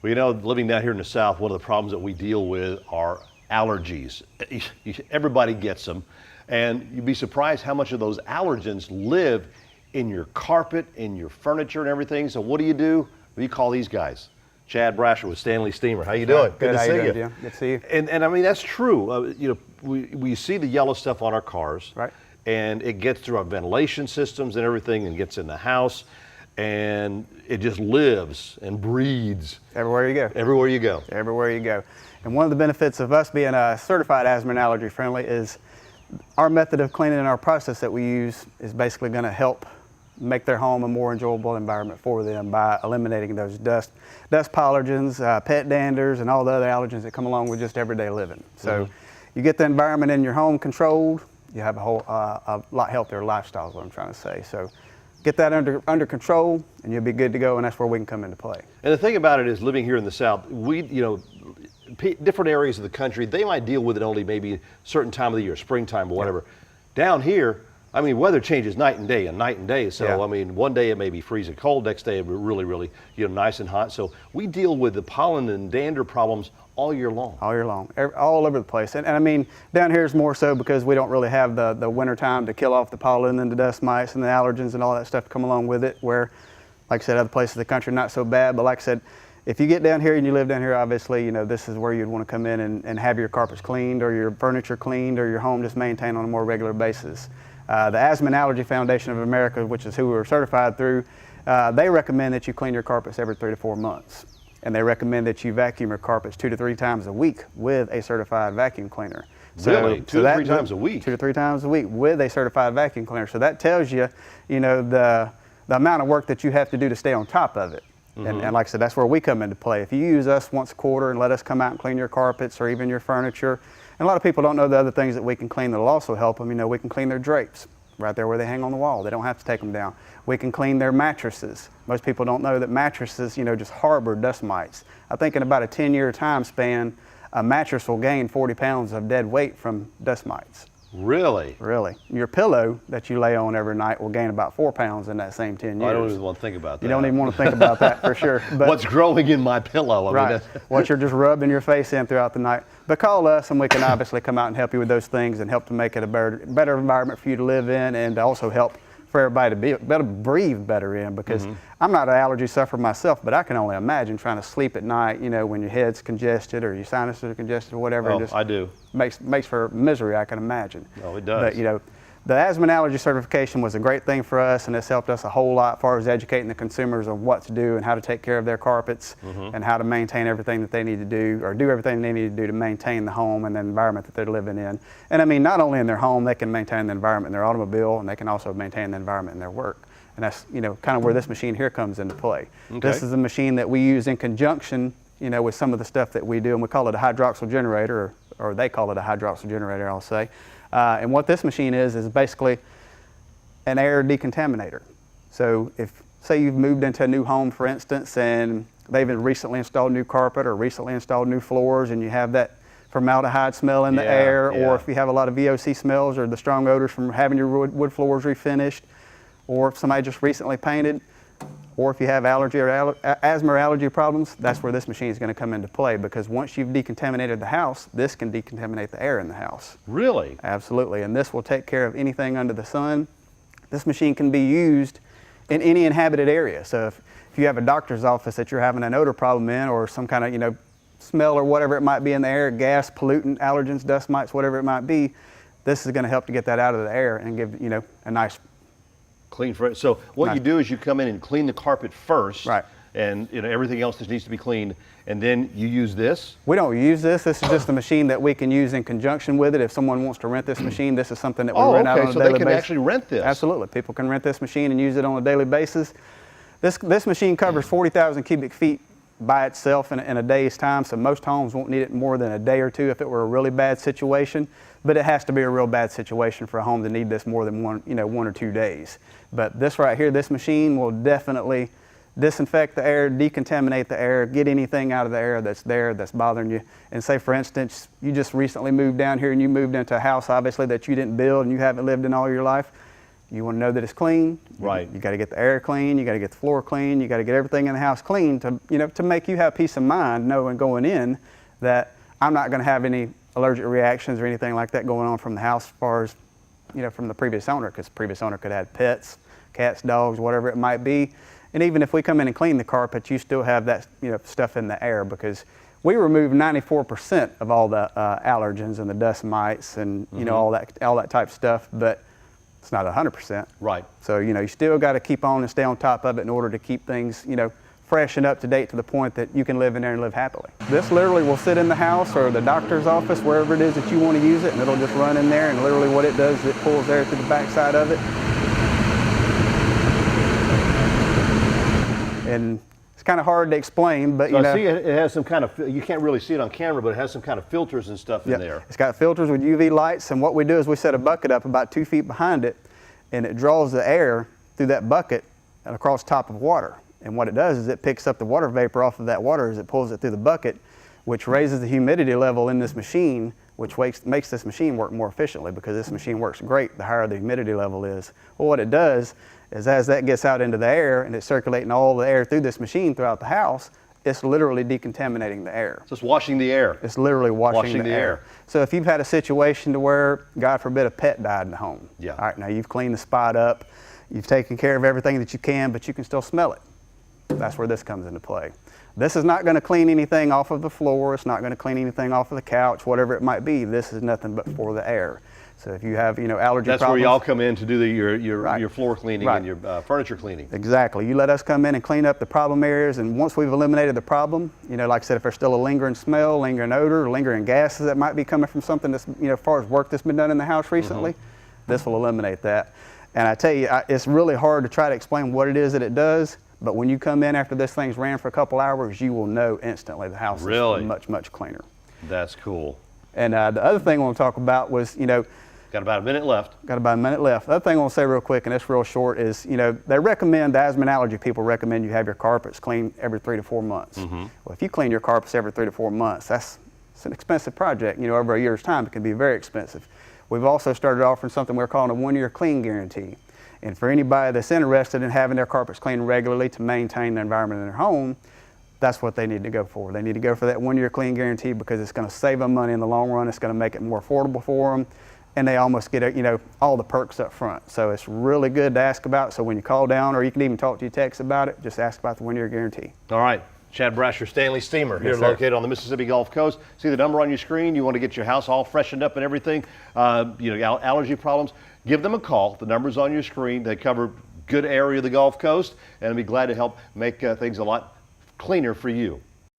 Well, you know, living down here in the South, one of the problems that we deal with are allergies. Everybody gets them, and you'd be surprised how much of those allergens live in your carpet, in your furniture and everything. So what do? What do you call these guys? Chad Brasher with Stanley Steamer. How you doing? Good to see you. Jim? Good to see you. And I mean, that's true. You know, we see the yellow stuff on our cars, Right. and it gets through our ventilation systems and everything and gets in the house, and it just lives and breeds. Everywhere you go. Everywhere you go. Everywhere you go. And one of the benefits of us being certified asthma and allergy friendly is our method of cleaning and our process that we use is basically going to help make their home a more enjoyable environment for them by eliminating those dust allergens, pet danders, and all the other allergens that come along with just everyday living. So you get the environment in your home controlled, you have a lot healthier lifestyle is what I'm trying to say. So get that under control and you'll be good to go, and that's where we can come into play. And the thing about it is, living here in the South, different areas of the country, they might deal with it only maybe a certain time of the year, springtime or whatever. Yeah. Down here, I mean, weather changes night and day. So, yeah. I mean, one day it may be freezing cold, next day it will be really, really, nice and hot. So we deal with the pollen and dander problems all year long. All year long, all over the place. And I mean, down here is more so because we don't really have the winter time to kill off the pollen and the dust mites and the allergens and all that stuff to come along with it, where, like I said, other places of the country not so bad. But like I said, if you get down here and you live down here, obviously, this is where you'd want to come in and have your carpets cleaned or your furniture cleaned or your home just maintained on a more regular basis. The Asthma and Allergy Foundation of America, which is who we're certified through, they recommend that you clean your carpets every 3 to 4 months. And they recommend that you vacuum your carpets 2 to 3 times a week with a certified vacuum cleaner. Really? Two to three times a week? 2 to 3 times a week with a certified vacuum cleaner. So that tells you, the amount of work that you have to do to stay on top of it. And like I said, that's where we come into play. If you use us once a quarter and let us come out and clean your carpets or even your furniture, and a lot of people don't know the other things that we can clean that'll also help them. We can clean their drapes right there where they hang on the wall. They don't have to take them down. We can clean their mattresses. Most people don't know that mattresses, just harbor dust mites. I think in about a 10-year time span, a mattress will gain 40 pounds of dead weight from dust mites. Really? Really. Your pillow that you lay on every night will gain about 4 pounds in that same 10 years. I don't even want to think about that. You don't even want to think about that for sure. But what's growing in my pillow? Right. What you're just rubbing your face in throughout the night. But call us and we can obviously come out and help you with those things and help to make it a better environment for you to live in, and also help for everybody to be able to breathe better in, because I'm not an allergy sufferer myself, but I can only imagine trying to sleep at night, when your head's congested or your sinuses are congested or whatever. Oh, I do. Makes for misery, I can imagine. Oh, it does. But the asthma and allergy certification was a great thing for us, and it's helped us a whole lot as far as educating the consumers on what to do and how to take care of their carpets and how to maintain everything that they need to do, or do everything they need to do to maintain the home and the environment that they're living in. And I mean, not only in their home, they can maintain the environment in their automobile, and they can also maintain the environment in their work. And that's, kind of where this machine here comes into play. Okay. This is a machine that we use in conjunction, with some of the stuff that we do, and we call it a hydroxyl generator, or they call it a hydroxyl generator, I'll say. And what this machine is basically an air decontaminator. So if, say you've moved into a new home, for instance, and they've recently installed new carpet or recently installed new floors, and you have that formaldehyde smell in the air, or if you have a lot of VOC smells or the strong odors from having your wood floors refinished, or if somebody just recently painted, or if you have allergy or asthma or allergy problems, that's where this machine is going to come into play, because once you've decontaminated the house, this can decontaminate the air in the house. Really? Absolutely, and this will take care of anything under the sun. This machine can be used in any inhabited area. So if you have a doctor's office that you're having an odor problem in, or some kind of smell or whatever it might be in the air, gas, pollutant, allergens, dust mites, whatever it might be, this is going to help to get that out of the air and give a nice clean for it. So what you do is you come in and clean the carpet first, right? And everything else that needs to be cleaned, and then you use this? We don't use this. This is just a machine that we can use in conjunction with it. If someone wants to rent this machine, this is something that we rent out on a daily basis. So they can actually rent this? Absolutely. People can rent this machine and use it on a daily basis. This machine covers 40,000 cubic feet by itself in a day's time, so most homes won't need it more than a day or two if it were a really bad situation, but it has to be a real bad situation for a home to need this more than 1 or 2 days. But this right here, this machine will definitely disinfect the air, decontaminate the air, get anything out of the air that's bothering you. And say, for instance, you just recently moved down here and you moved into a house, obviously, that you didn't build and you haven't lived in all your life. You want to know that it's clean. Right. You got to get the air clean. You got to get the floor clean. You got to get everything in the house clean to, to make you have peace of mind knowing going in that I'm not going to have any allergic reactions or anything like that going on from the house as far as, from the previous owner, because the previous owner could have had pets, cats, dogs, whatever it might be. And even if we come in and clean the carpet, you still have that, stuff in the air, because we remove 94% of all the allergens and the dust mites and, all that type of stuff, but it's not 100%. Right. So, you still got to keep on and stay on top of it in order to keep things, fresh and up to date to the point that you can live in there and live happily. This literally will sit in the house or the doctor's office, wherever it is that you want to use it, and it'll just run in there, and literally what it does is it pulls air through the backside of it. And it's kind of hard to explain, but so I see it has some kind of, you can't really see it on camera, but it has some kind of filters and stuff in there. It's got filters with UV lights, and what we do is we set a bucket up about 2 feet behind it, and it draws the air through that bucket and across top of water. And what it does is it picks up the water vapor off of that water as it pulls it through the bucket, which raises the humidity level in this machine, which makes this machine work more efficiently, because this machine works great the higher the humidity level is. Well, what it does is as that gets out into the air and it's circulating all the air through this machine throughout the house, it's literally decontaminating the air. So it's washing the air. It's literally washing the air. So if you've had a situation to where, God forbid, a pet died in the home. Yeah. All right, now you've cleaned the spot up, you've taken care of everything that you can, but you can still smell it. That's where this comes into play. This is not going to clean anything off of the floor. It's not going to clean anything off of the couch, whatever it might be. This is nothing but for the air. So if you have, allergy That's problems. where y'all come in to do your floor cleaning Right. and your furniture cleaning. Exactly. You let us come in and clean up the problem areas, and once we've eliminated the problem, like I said, if there's still a lingering smell, lingering odor, lingering gases that might be coming from something that's, as far as work that's been done in the house recently, this will eliminate that. And I tell you, it's really hard to try to explain what it is that it does, but when you come in after this thing's ran for a couple hours, you will know instantly the house is much, much cleaner. That's cool. And the other thing I want to talk about was, Got about a minute left. Got about a minute left. The other thing I want to say real quick, and it's real short, is, they recommend, the asthma and allergy people recommend you have your carpets cleaned every 3 to 4 months. Well, if you clean your carpets every 3 to 4 months, it's an expensive project. Over a year's time, it can be very expensive. We've also started offering something we're calling a 1-year clean guarantee. And for anybody that's interested in having their carpets cleaned regularly to maintain the environment in their home, that's what they need to go for. They need to go for that 1-year clean guarantee, because it's going to save them money in the long run. It's going to make it more affordable for them, and they almost get all the perks up front. So it's really good to ask about. So when you call down, or you can even talk to your techs about it, just ask about the 1-year guarantee. All right. Chad Brasher, Stanley Steamer, here Yes, sir. located on the Mississippi Gulf Coast. See the number on your screen. You want to get your house all freshened up and everything. Allergy problems. Give them a call. The number's on your screen. They cover good area of the Gulf Coast, and I'd be glad to help make things a lot cleaner for you.